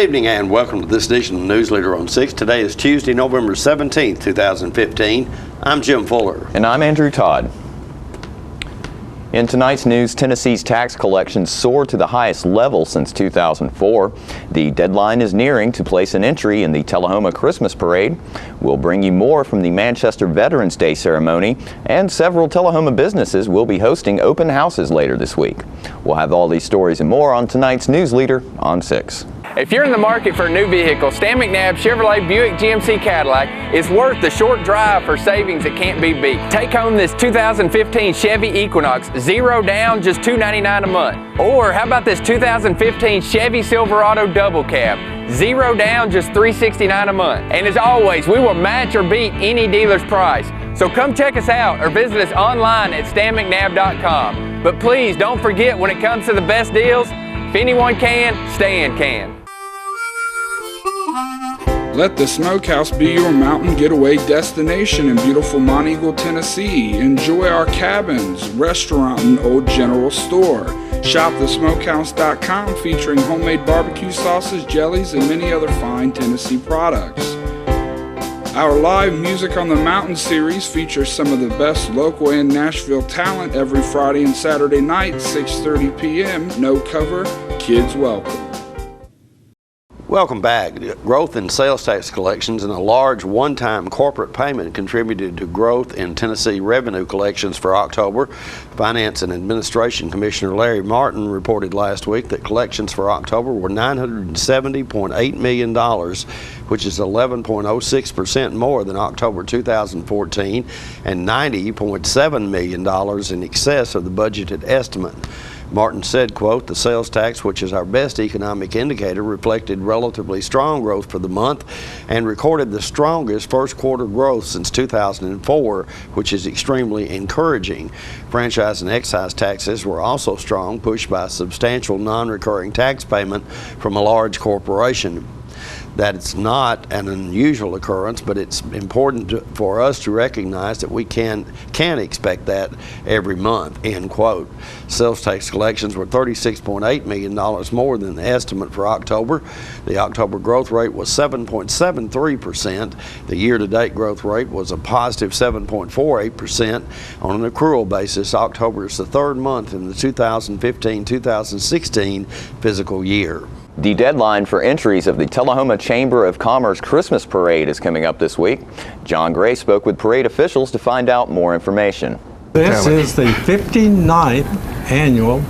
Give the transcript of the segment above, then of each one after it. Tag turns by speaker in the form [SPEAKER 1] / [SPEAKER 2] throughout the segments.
[SPEAKER 1] evening and welcome to this edition of Newsleader on 6. Today is Tuesday, November 17th, 2015. I'm Jim Fuller.
[SPEAKER 2] And I'm Andrew Todd. In tonight's news, Tennessee's tax collections soared to the highest level since 2004. The deadline is nearing to place an entry in the Tullahoma Christmas Parade. We'll bring you more from the Manchester Veterans Day ceremony, and several Tullahoma businesses will be hosting open houses later this week. We'll have all these stories and more on tonight's Newsleader on 6.
[SPEAKER 3] If you're in the market for a new vehicle, Stan McNabb Chevrolet Buick GMC Cadillac is worth the short drive for savings that can't be beat. Take home this 2015 Chevy Equinox, 0 down, just $299 a month. Or how about this 2015 Chevy Silverado Double Cab, 0 down, just $369 a month. And as always, we will match or beat any dealer's price. So come check us out or visit us online at stanmcnabb.com. But please don't forget, when it comes to the best deals, if anyone can, Stan can.
[SPEAKER 4] Let the Smokehouse be your mountain getaway destination in beautiful Monteagle, Tennessee. Enjoy our cabins, restaurant, and old general store. Shop thesmokehouse.com featuring homemade barbecue sauces, jellies, and many other fine Tennessee products. Our live Music on the Mountain series features some of the best local and Nashville talent every Friday and Saturday night, 6:30 p.m. No cover, kids welcome.
[SPEAKER 1] Welcome back. Growth in sales tax collections and a large one-time corporate payment contributed to growth in Tennessee revenue collections for October. Finance and Administration Commissioner Larry Martin reported last week that collections for October were $970.8 million, which is 11.06% more than October 2014 and $90.7 million in excess of the budgeted estimate. Martin said, quote, "The sales tax, which is our best economic indicator, reflected relatively strong growth for the month and recorded the strongest first quarter growth since 2004, which is extremely encouraging. Franchise and excise taxes were also strong, pushed by a substantial non-recurring tax payment from a large corporation. That it's not an unusual occurrence, but it's important for us to recognize that we can expect that every month," end quote. Sales tax collections were $36.8 million more than the estimate for October. The October growth rate was 7.73%. The year-to-date growth rate was a positive 7.48%. On an accrual basis, October is the third month in the 2015-2016 fiscal year.
[SPEAKER 2] The deadline for entries of the Tullahoma Chamber of Commerce Christmas Parade is coming up this week. John Gray spoke with parade officials to find out more information.
[SPEAKER 5] This is the 59th annual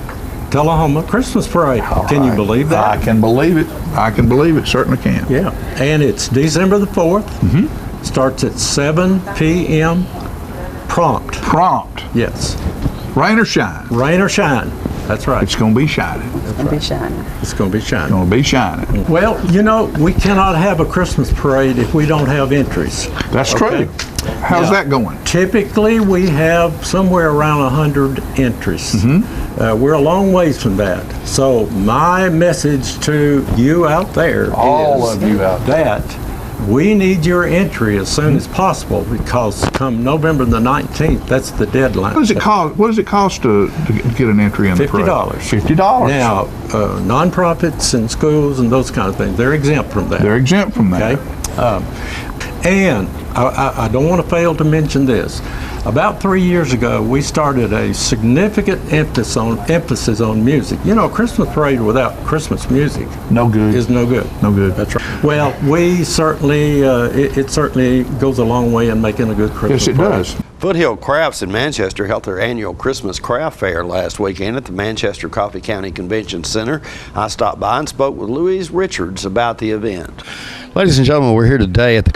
[SPEAKER 5] Tullahoma Christmas Parade. Can you believe that?
[SPEAKER 6] I can believe it. I can believe it. Certainly can.
[SPEAKER 5] Yeah. And it's December the 4th. Mm-hmm. Starts at 7 p.m. prompt.
[SPEAKER 6] Prompt.
[SPEAKER 5] Yes.
[SPEAKER 6] Rain or shine.
[SPEAKER 5] Rain or shine. That's right.
[SPEAKER 6] It's going to be shining.
[SPEAKER 5] It's going to be shining. It's going to be shining.
[SPEAKER 6] It's going to be shining.
[SPEAKER 5] Well, you know, we cannot have a Christmas parade if we don't have entries.
[SPEAKER 6] That's true. How's that going?
[SPEAKER 5] Typically, we have somewhere around 100 entries. Mm-hmm. We're a long ways from that. So my message to you out there
[SPEAKER 6] all of you out there,
[SPEAKER 5] that we need your entry as soon as possible, because come November the 19th, that's the deadline.
[SPEAKER 6] What does it cost to get an entry in the parade? $50.
[SPEAKER 5] Now, nonprofits and schools and those kind of things, they're exempt from that.
[SPEAKER 6] They're exempt from that.
[SPEAKER 5] Okay. And I don't want to fail to mention this. About 3 years ago, we started a significant emphasis on music. You know, a Christmas parade without Christmas music
[SPEAKER 6] no good.
[SPEAKER 5] Is no good.
[SPEAKER 6] No good.
[SPEAKER 5] That's right. Well, we certainly, it certainly goes a long way in making a good Christmas parade.
[SPEAKER 6] Yes, it does.
[SPEAKER 1] Foothill Crafts in Manchester held their annual Christmas craft fair last weekend at the Manchester Coffee County Convention Center. I stopped by and spoke with Louise Richards about the event. Ladies and gentlemen, we're here today at the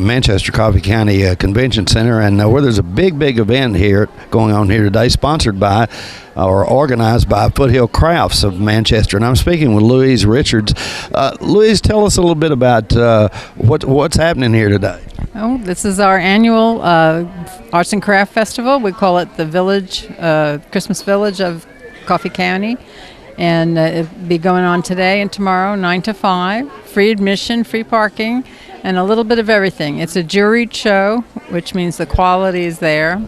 [SPEAKER 1] Manchester Coffee County Convention Center, and where there's a big event here going on here today, sponsored by or organized by Foothill Crafts of Manchester. And I'm speaking with Louise Richards. Louise, tell us a little bit about what's happening here today.
[SPEAKER 7] Oh, this is our annual Arts and Craft Festival. We call it the Village, Christmas Village of Coffee County. And it'll be going on today and tomorrow, 9 to 5. Free admission, free parking, and a little bit of everything. It's a juried show, which means the quality is there.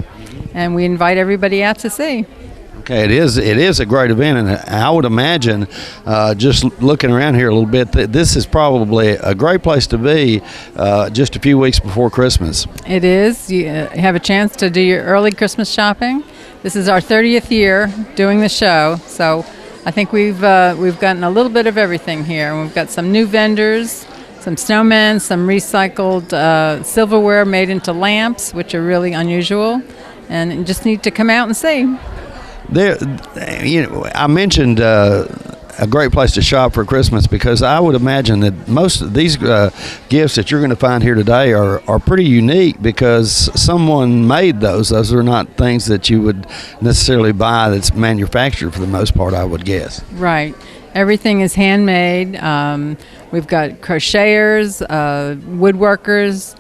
[SPEAKER 7] And we invite everybody out to see.
[SPEAKER 1] Okay, it is a great event, and I would imagine, just looking around here a little bit, that this is probably a great place to be just a few weeks before Christmas.
[SPEAKER 7] It is. You have a chance to do your early Christmas shopping. This is our 30th year doing the show, so I think we've gotten a little bit of everything here. We've got some new vendors, some snowmen, some recycled silverware made into lamps, which are really unusual, and you just need to come out and see.
[SPEAKER 1] I mentioned a great place to shop for Christmas because I would imagine that most of these gifts that you're going to find here today are pretty unique because someone made those. Those are not things that you would necessarily buy that's manufactured for the most part, I would guess.
[SPEAKER 7] Right. Everything is handmade. We've got crocheters, woodworkers.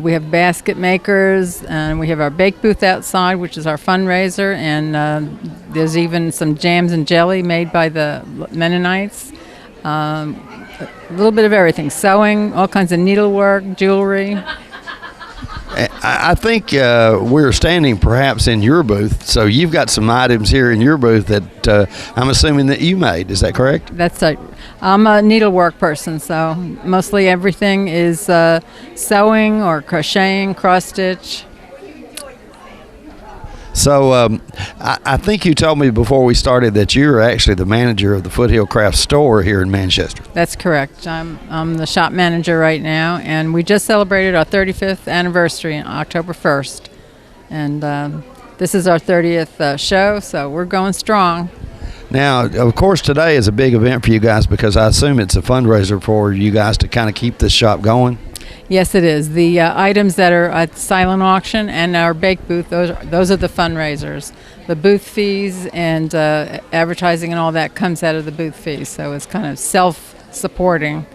[SPEAKER 7] We have basket makers, and we have our bake booth outside, which is our fundraiser, and there's even some jams and jelly made by the Mennonites. A little bit of everything, sewing, all kinds of needlework, jewelry.
[SPEAKER 1] I think we're standing perhaps in your booth, so you've got some items here in your booth that I'm assuming that you made. Is that correct?
[SPEAKER 7] That's right. I'm a needlework person, so mostly everything is sewing or crocheting, cross-stitch.
[SPEAKER 1] So I think you told me before we started that you're actually the manager of the Foothill Craft store here in Manchester.
[SPEAKER 7] That's correct. I'm the shop manager right now, and we just celebrated our 35th anniversary on October 1st. And this is our 30th show, so we're going strong.
[SPEAKER 1] Now, of course, today is a big event for you guys because I assume it's a fundraiser for you guys to kind of keep this shop going.
[SPEAKER 7] Yes, it is. The items that are at silent auction and our bake booth, those are the fundraisers. The booth fees and advertising and all that comes out of the booth fees, so it's kind of self-supporting.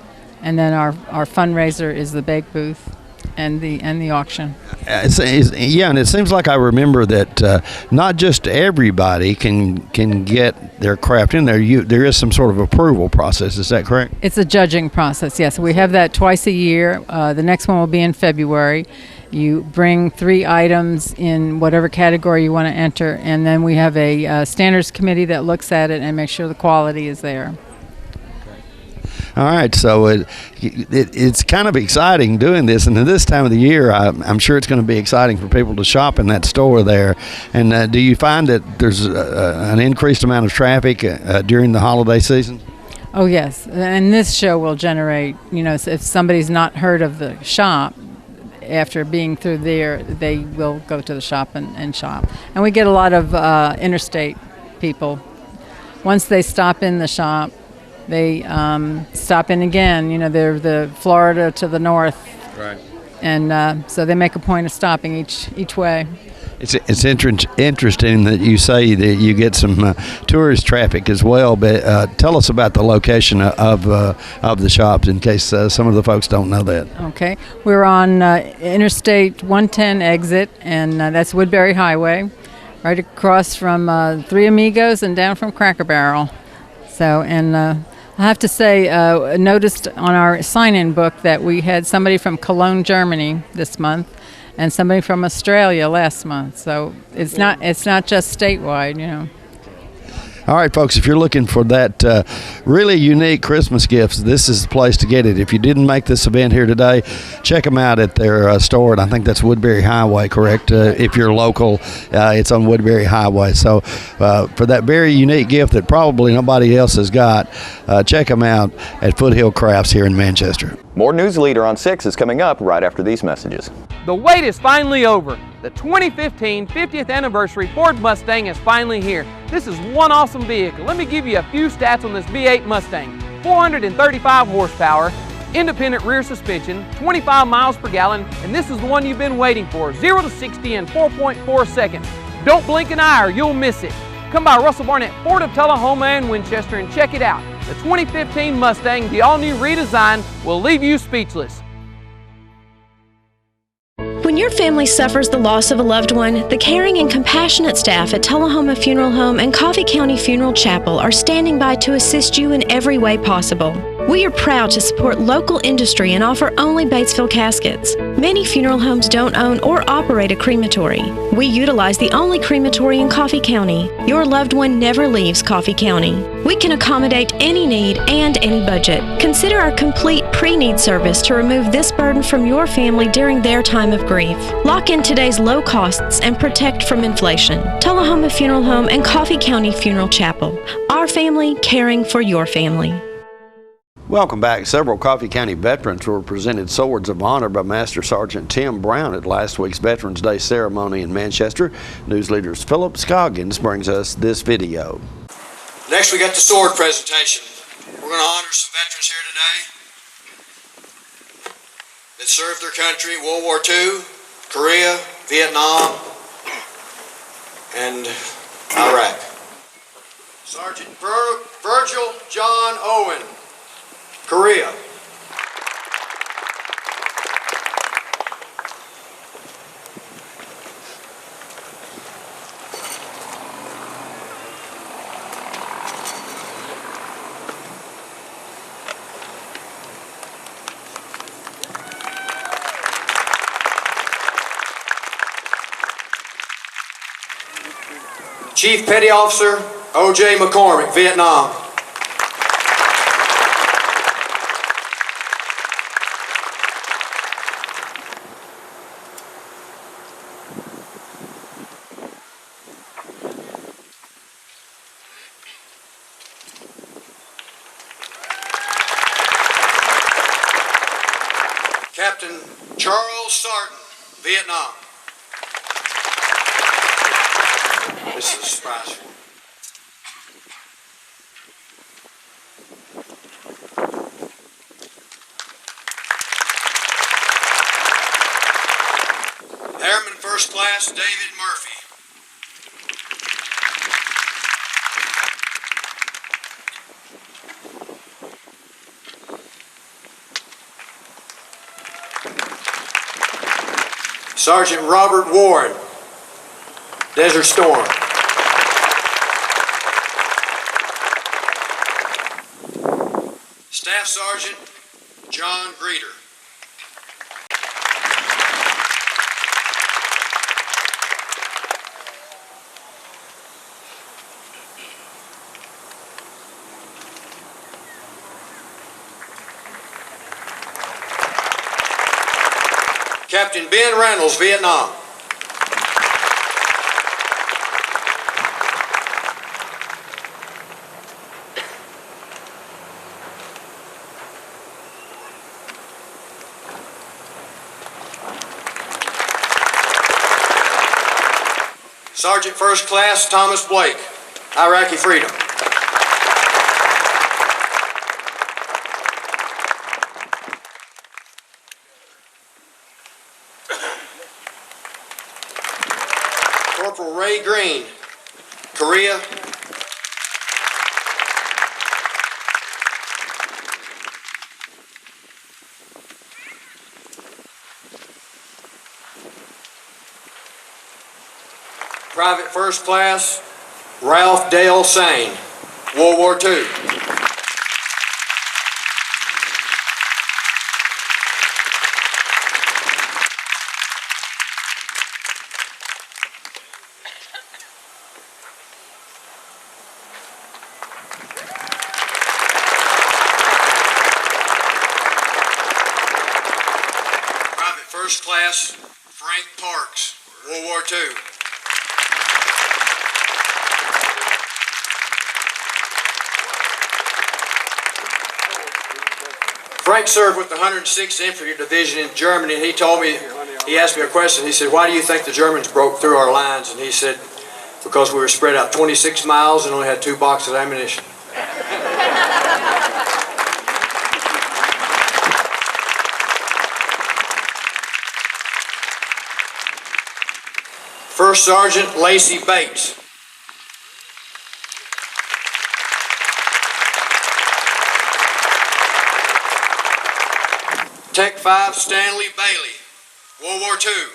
[SPEAKER 7] And then our fundraiser is the bake booth and the auction.
[SPEAKER 1] Yeah, and it seems like I remember that not just everybody can get their craft in there. There is some sort of approval process. Is that correct?
[SPEAKER 7] It's a judging process, yes. We have that twice a year. The next one will be in February. You bring 3 items in whatever category you want to enter, and then we have a standards committee that looks at it and makes sure the quality is there.
[SPEAKER 1] All right, so it's kind of exciting doing this, and at this time of the year, I'm sure it's going to be exciting for people to shop in that store there. And do you find that there's an increased amount of traffic during the holiday season?
[SPEAKER 7] Oh, yes, and this show will generate, if somebody's not heard of the shop, after being through there, they will go to the shop and shop. And we get a lot of interstate people. Once they stop in the shop, they stop in again. They're the Florida to the north,
[SPEAKER 1] right?
[SPEAKER 7] And so they make a point of stopping each way.
[SPEAKER 1] It's interesting that you say that you get some tourist traffic as well. But tell us about the location of the shops in case some of the folks don't know that.
[SPEAKER 7] Okay, we're on Interstate 110 exit, and that's Woodbury Highway, right across from Three Amigos and down from Cracker Barrel. So, and I have to say, noticed on our sign-in book that we had somebody from Cologne, Germany this month, and somebody from Australia last month. So it's not just statewide,
[SPEAKER 1] All right, folks, if you're looking for that really unique Christmas gifts, this is the place to get it. If you didn't make this event here today, check them out at their store, and I think that's Woodbury Highway, correct? If you're local, it's on Woodbury Highway. So for that very unique gift that probably nobody else has got, check them out at Foothill Crafts here in Manchester.
[SPEAKER 2] More Newsleader on 6 is coming up right after these messages.
[SPEAKER 8] The wait is finally over. The 2015 50th anniversary Ford Mustang is finally here. This is one awesome vehicle. Let me give you a few stats on this V8 Mustang. 435 horsepower, independent rear suspension, 25 miles per gallon, and this is the one you've been waiting for. 0 to 60 in 4.4 seconds. Don't blink an eye or you'll miss it. Come by Russell Barnett Ford of Tullahoma and Winchester and check it out. The 2015 Mustang, the all-new redesign, will leave you speechless.
[SPEAKER 9] When your family suffers the loss of a loved one, the caring and compassionate staff at Tullahoma Funeral Home and Coffee County Funeral Chapel are standing by to assist you in every way possible. We are proud to support local industry and offer only Batesville caskets. Many funeral homes don't own or operate a crematory. We utilize the only crematory in Coffee County. Your loved one never leaves Coffee County. We can accommodate any need and any budget. Consider our complete pre-need service to remove this burden from your family during their time of grief. Lock in today's low costs and protect from inflation. Tullahoma Funeral Home and Coffee County Funeral Chapel. Our family caring for your family.
[SPEAKER 1] Welcome back. Several Coffee County veterans were presented swords of honor by Master Sergeant Tim Brown at last week's Veterans Day ceremony in Manchester. Newsleader's Philip Scoggins brings us this video.
[SPEAKER 10] Next, we got the sword presentation. We're going to honor some veterans here today that served their country in World War II, Korea, Vietnam, and Iraq. Sergeant Virgil John Owen, Korea. Chief Petty Officer O.J. McCormick, Vietnam. Captain Charles Sarton, Vietnam. This is a surprise for you. Airman First Class David Murphy. Sergeant Robert Warren, Desert Storm. Staff Sergeant John Greeter. Captain Ben Reynolds, Vietnam. Sergeant First Class Thomas Blake, Iraqi Freedom. Corporal Ray Green, Korea. Private First Class Ralph Dale Sane, World War II. Private First Class Frank Parks, World War II. Frank served with the 106th Infantry Division in Germany, and he asked me a question. He said, "Why do you think the Germans broke through our lines?" And he said, "Because we were spread out 26 miles and only had 2 boxes of ammunition." First Sergeant Lacey Bates. Tech 5 Stanley Bailey, World War II.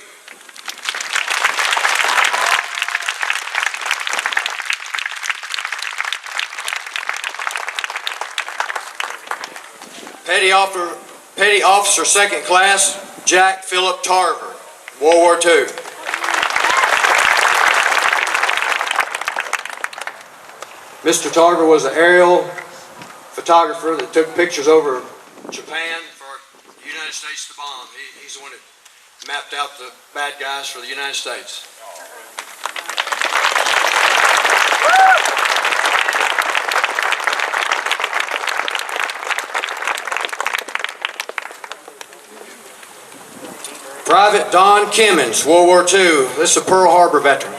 [SPEAKER 10] Petty Officer Second Class Jack Philip Tarver, World War II. Mr. Tarver was an aerial photographer that took pictures over Japan for the United States to bomb. He's the one that mapped out the bad guys for the United States. Private Don Kimmons, World War II. This is a Pearl Harbor veteran.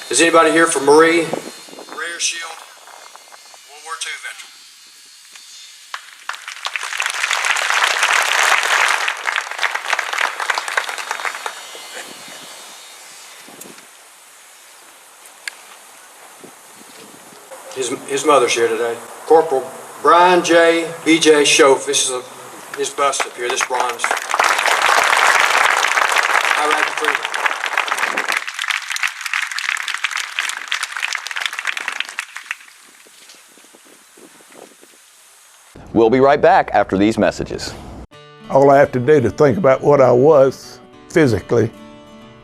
[SPEAKER 10] Is anybody here for Marie? Rear Shield, World War II veteran. His mother's here today. Corporal Brian J. B.J. Schoaf. This is his bust up here, this bronze. High rank of freedom.
[SPEAKER 2] We'll be right back after these messages.
[SPEAKER 6] All I have to do to think about what I was physically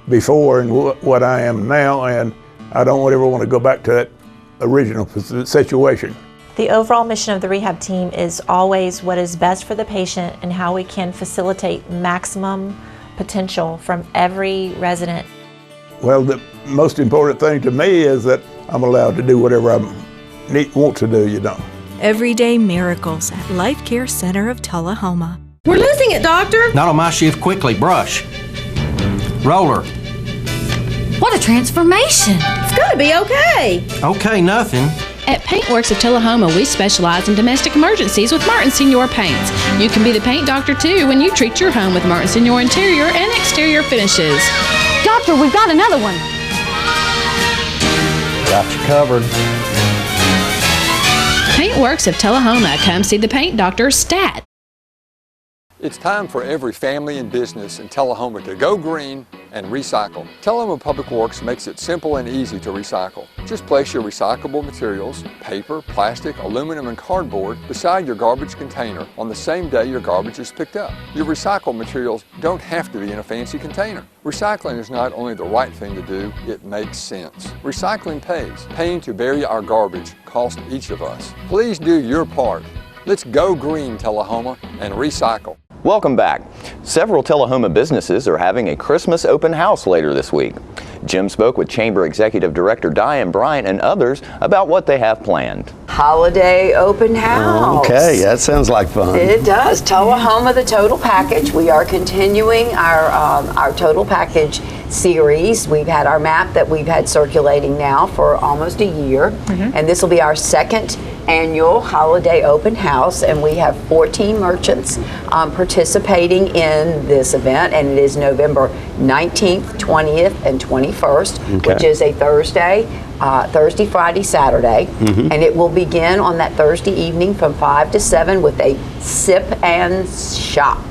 [SPEAKER 6] before and what I am now, and I don't ever want to go back to that original situation.
[SPEAKER 11] The overall mission of the rehab team is always what is best for the patient and how we can facilitate maximum potential from every resident.
[SPEAKER 6] Well, the most important thing to me is that I'm allowed to do whatever I want to do, you know.
[SPEAKER 12] Everyday miracles at Life Care Center of Tullahoma.
[SPEAKER 13] We're losing it, doctor.
[SPEAKER 14] Not on my shift. Quickly, brush. Roller.
[SPEAKER 13] What a transformation. It's gonna be okay.
[SPEAKER 14] Okay, nothing.
[SPEAKER 15] At Paintworks of Tullahoma, we specialize in domestic emergencies with Martin Senior Paints. You can be the paint doctor too when you treat your home with Martin Senior interior and exterior finishes.
[SPEAKER 13] Doctor, we've got another one.
[SPEAKER 14] Got you covered.
[SPEAKER 15] Paintworks of Tullahoma. Come see the paint doctor, Stat.
[SPEAKER 16] It's time for every family and business in Tullahoma to go green and recycle. Tullahoma Public Works makes it simple and easy to recycle. Just place your recyclable materials, paper, plastic, aluminum, and cardboard beside your garbage container on the same day your garbage is picked up. Your recycled materials don't have to be in a fancy container. Recycling is not only the right thing to do, it makes sense. Recycling pays. Paying to bury our garbage costs each of us. Please do your part. Let's go green, Tullahoma, and recycle.
[SPEAKER 2] Welcome back. Several Tullahoma businesses are having a Christmas open house later this week. Jim spoke with Chamber Executive Director Diane Bryant and others about what they have planned.
[SPEAKER 17] Holiday open house.
[SPEAKER 1] Okay, that sounds like fun.
[SPEAKER 17] It does. Tullahoma, the total package. We are continuing our total package series. We've had our map that we've had circulating now for almost a year, and this will be our second annual holiday open house, and we have 14 merchants participating in this event, and it is November 19th, 20th, and 21st, which is a Thursday, Friday, Saturday, and it will begin on that Thursday evening from 5 to 7 with a sip and shop.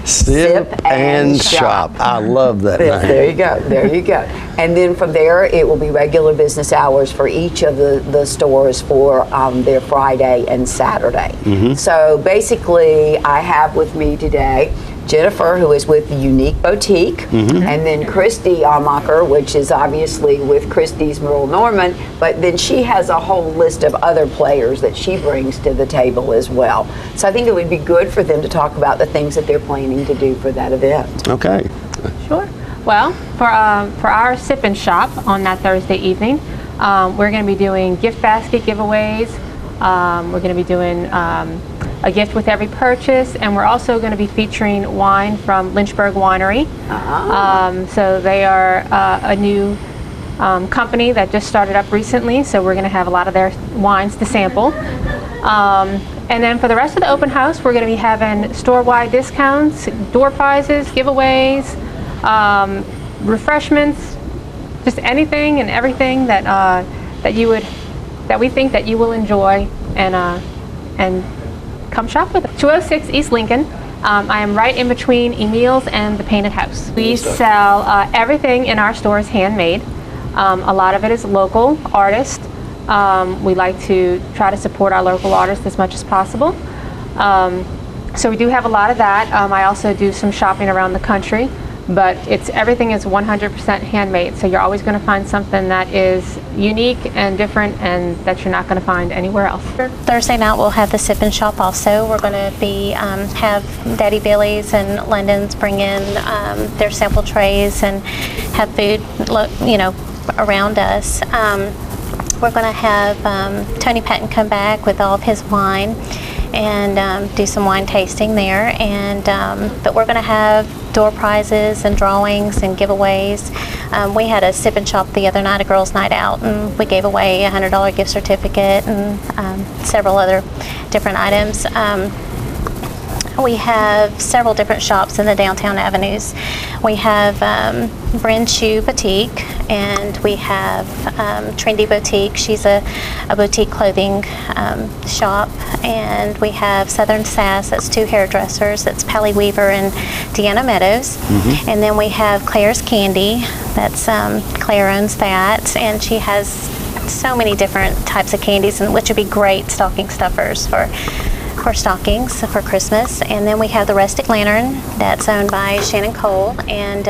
[SPEAKER 1] Sip and shop. I love that name.
[SPEAKER 17] There you go. There you go. And then from there, it will be regular business hours for each of the stores for their Friday and Saturday. So basically, I have with me today Jennifer, who is with the Unique Boutique, and then Christy Amacher, which is obviously with Christie's Merle Norman, but then she has a whole list of other players that she brings to the table as well. So I think it would be good for them to talk about the things that they're planning to do for that event.
[SPEAKER 1] Okay.
[SPEAKER 18] Sure. Well, for our sip and shop on that Thursday evening, we're going to be doing gift basket giveaways. We're going to be doing a gift with every purchase, and we're also going to be featuring wine from Lynchburg Winery. So they are a new company that just started up recently, so we're going to have a lot of their wines to sample. And then for the rest of the open house, we're going to be having store-wide discounts, door prizes, giveaways, refreshments, just anything and everything that that you would that we think that you will enjoy and come shop with us. 206 East Lincoln. I am right in between Emil's and the Painted House. We sell everything in our store is handmade. A lot of it is local artists. We like to try to support our local artists as much as possible. So we do have a lot of that. I also do some shopping around the country, but everything is 100% handmade. So you're always going to find something that is unique and different and that you're not going to find anywhere else.
[SPEAKER 19] Thursday night we'll have the Sip and Shop also. We're going to be have Daddy Billy's and London's bring in their sample trays and have food, around us. We're going to have Tony Patton come back with all of his wine and do some wine tasting there. And but we're going to have door prizes and drawings and giveaways. We had a Sip and Shop the other night, a girls' night out, and we gave away a $100 gift certificate and several other different items. We have several different shops in the downtown avenues. We have Bryn Shoe Boutique, and we have Trendy Boutique. She's a boutique clothing shop. And we have Southern Sass, that's two hairdressers. That's Pally Weaver and Deanna Meadows. And then we have Claire's Candy. That's Claire owns that, and she has so many different types of candies, and which would be great stocking stuffers for stockings for Christmas. And then we have the Rustic Lantern that's owned by Shannon Cole, and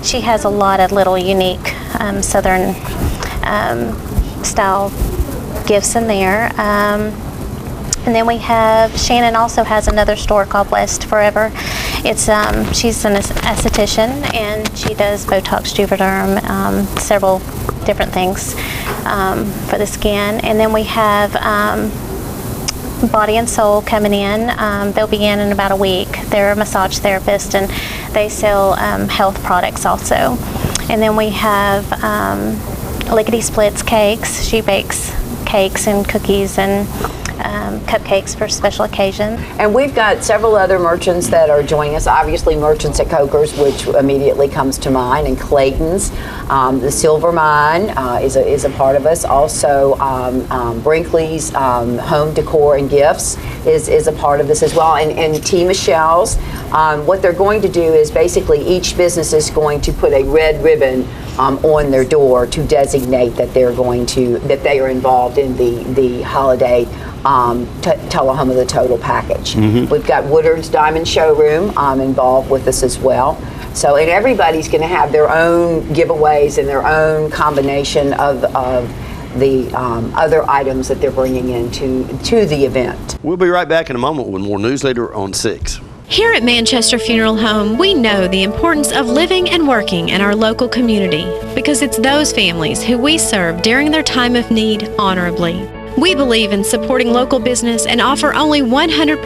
[SPEAKER 19] she has a lot of little unique Southern style gifts in there. And then we have, Shannon also has another store called West Forever. It's she's an esthetician, and she does Botox, Juvederm, several different things for the skin. And then we have Body and Soul coming in. They'll be in about a week. They're a massage therapist, and they sell health products also. And then we have Lickety Splits Cakes. She bakes cakes and cookies and cupcakes for special occasions.
[SPEAKER 17] And we've got several other merchants that are joining us. Obviously, merchants at Coker's, which immediately comes to mind, and Clayton's. The Silver Mine is a part of us. Also, Brinkley's Home Decor and Gifts is a part of this as well. And T. Michelle's. What they're going to do is basically each business is going to put a red ribbon on their door to designate that they are involved in the holiday Tullahoma the Total package. We've got Woodard's Diamond Showroom involved with us as well. So, and everybody's going to have their own giveaways and their own combination of the other items that they're bringing into the event.
[SPEAKER 1] We'll be right back in a moment with more Newsleader on 6.
[SPEAKER 9] Here at Manchester Funeral Home, we know the importance of living and working in our local community because it's those families who we serve during their time of need honorably. We believe in supporting local business and offer only 100%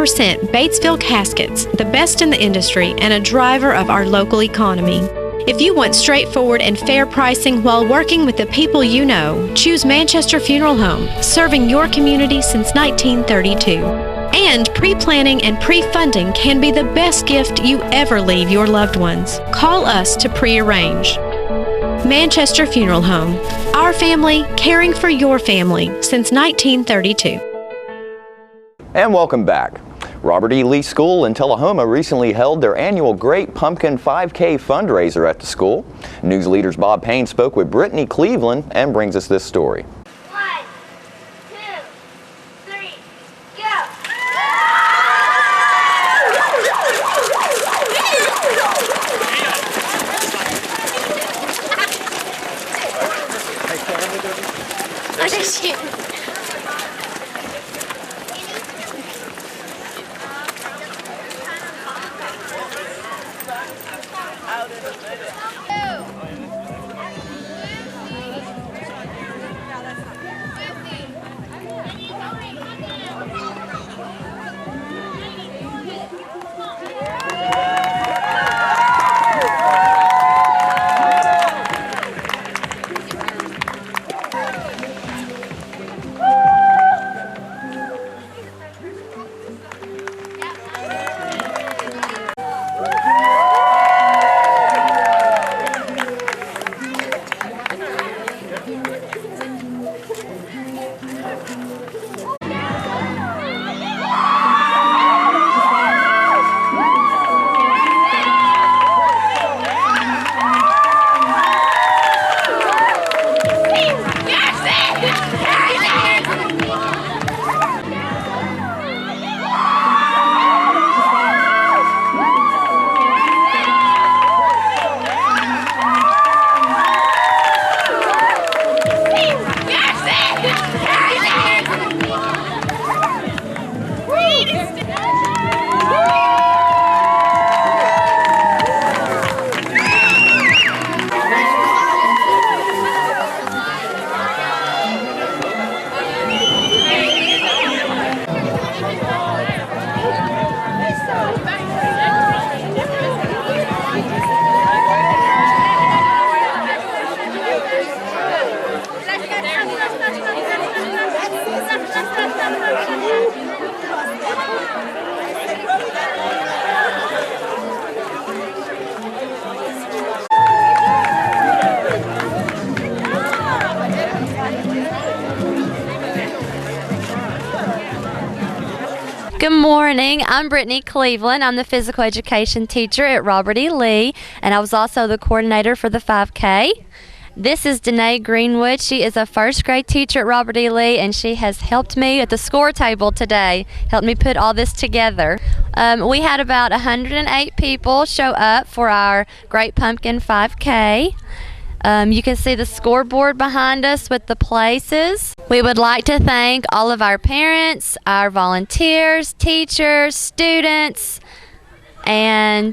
[SPEAKER 9] Batesville caskets, the best in the industry and a driver of our local economy. If you want straightforward and fair pricing while working with the people you know, choose Manchester Funeral Home, serving your community since 1932. And pre-planning and pre-funding can be the best gift you ever leave your loved ones. Call us to pre-arrange. Manchester Funeral Home. Our family, caring for your family since 1932.
[SPEAKER 2] And welcome back. Robert E. Lee School in Tullahoma recently held their annual Great Pumpkin 5K fundraiser at the school. Newsleader's Bob Payne spoke with Brittany Cleveland and brings us this story.
[SPEAKER 20] Good morning. I'm Brittany Cleveland. I'm the physical education teacher at Robert E. Lee, and I was also the coordinator for the 5K. This is Danae Greenwood. She is a first grade teacher at Robert E. Lee, and she has helped me at the score table today, helped me put all this together. We had about 108 people show up for our Great Pumpkin 5K. You can see the scoreboard behind us with the places. We would like to thank all of our parents, our volunteers, teachers, students, and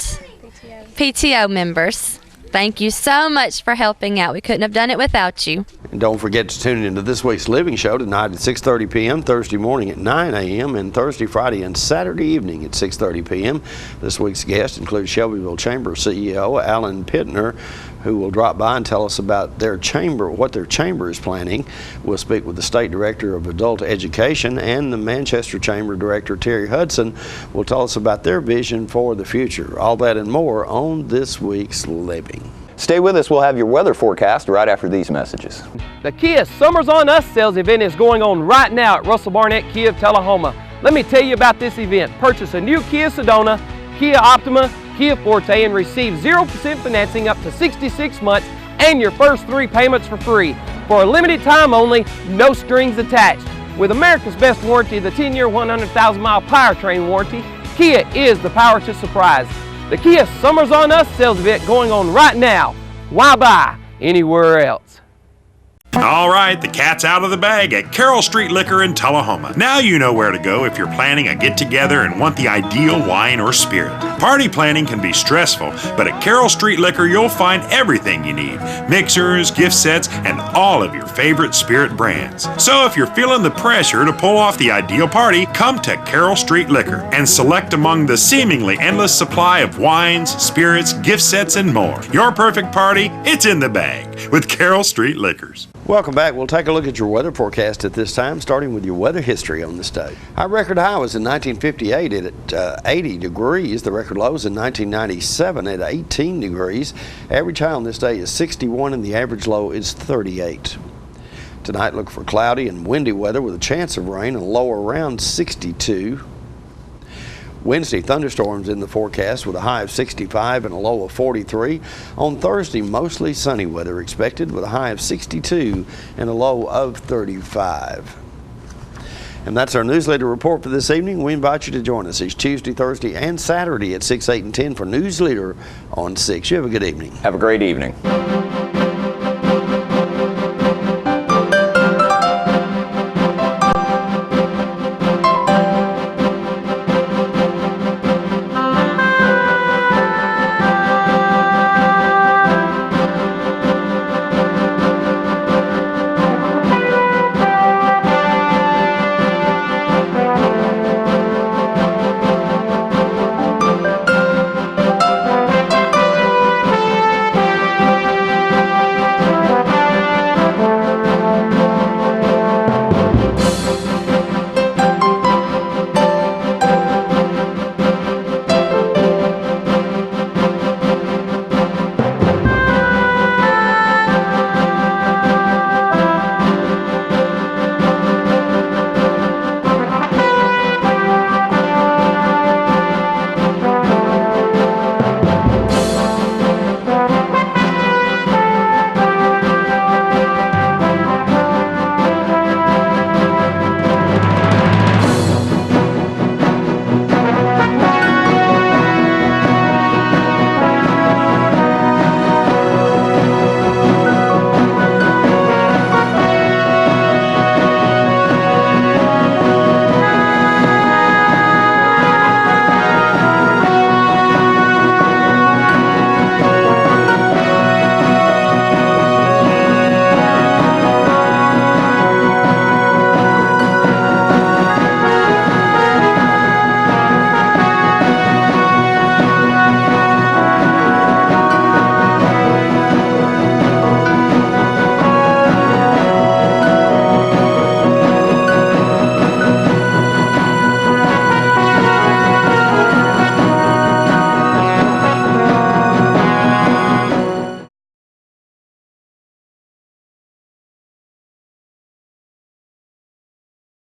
[SPEAKER 20] PTO members. Thank you so much for helping out. We couldn't have done it without you.
[SPEAKER 1] And don't forget to tune into this week's Living Show tonight at 6:30 p.m., Thursday morning at 9 a.m., and Thursday, Friday, and Saturday evening at 6:30 p.m. This week's guest includes Shelbyville Chamber CEO Alan Pittner, who will drop by and tell us about their chamber, what their chamber is planning. We'll speak with the State Director of Adult Education, and the Manchester Chamber Director, Terry Hudson, will tell us about their vision for the future. All that and more on this week's Living.
[SPEAKER 2] Stay with us. We'll have your weather forecast right after these messages.
[SPEAKER 8] The Kia Summers on Us sales event is going on right now at Russell Barnett Kia of Tullahoma. Let me tell you about this event. Purchase a new Kia Sedona, Kia Optima, Kia Forte, and receive 0% financing up to 66 months and your first 3 payments for free. For a limited time only, no strings attached. With America's best warranty, the 10-year, 100,000-mile powertrain warranty, Kia is the power to surprise. The Kia Summers on Us sales event going on right now. Why buy anywhere else?
[SPEAKER 21] All right, the cat's out of the bag at Carroll Street Liquor in Tullahoma. Now you know where to go if you're planning a get-together and want the ideal wine or spirit. Party planning can be stressful, but at Carroll Street Liquor you'll find everything you need. Mixers, gift sets, and all of your favorite spirit brands. So if you're feeling the pressure to pull off the ideal party, come to Carroll Street Liquor and select among the seemingly endless supply of wines, spirits, gift sets, and more. Your perfect party, it's in the bag with Carroll Street Liquors.
[SPEAKER 1] Welcome back. We'll take a look at your weather forecast at this time, starting with your weather history on this day. Our record high was in 1958 at 80 degrees. The record low was in 1997 at 18 degrees. Average high on this day is 61 and the average low is 38. Tonight, look for cloudy and windy weather with a chance of rain and a low around 62. Wednesday, thunderstorms in the forecast with a high of 65 and a low of 43. On Thursday, mostly sunny weather expected with a high of 62 and a low of 35. And that's our newsletter report for this evening. We invite you to join us each Tuesday, Thursday, and Saturday at 6, 8, and 10 for Newsleader on 6. You have a good evening.
[SPEAKER 2] Have a great evening.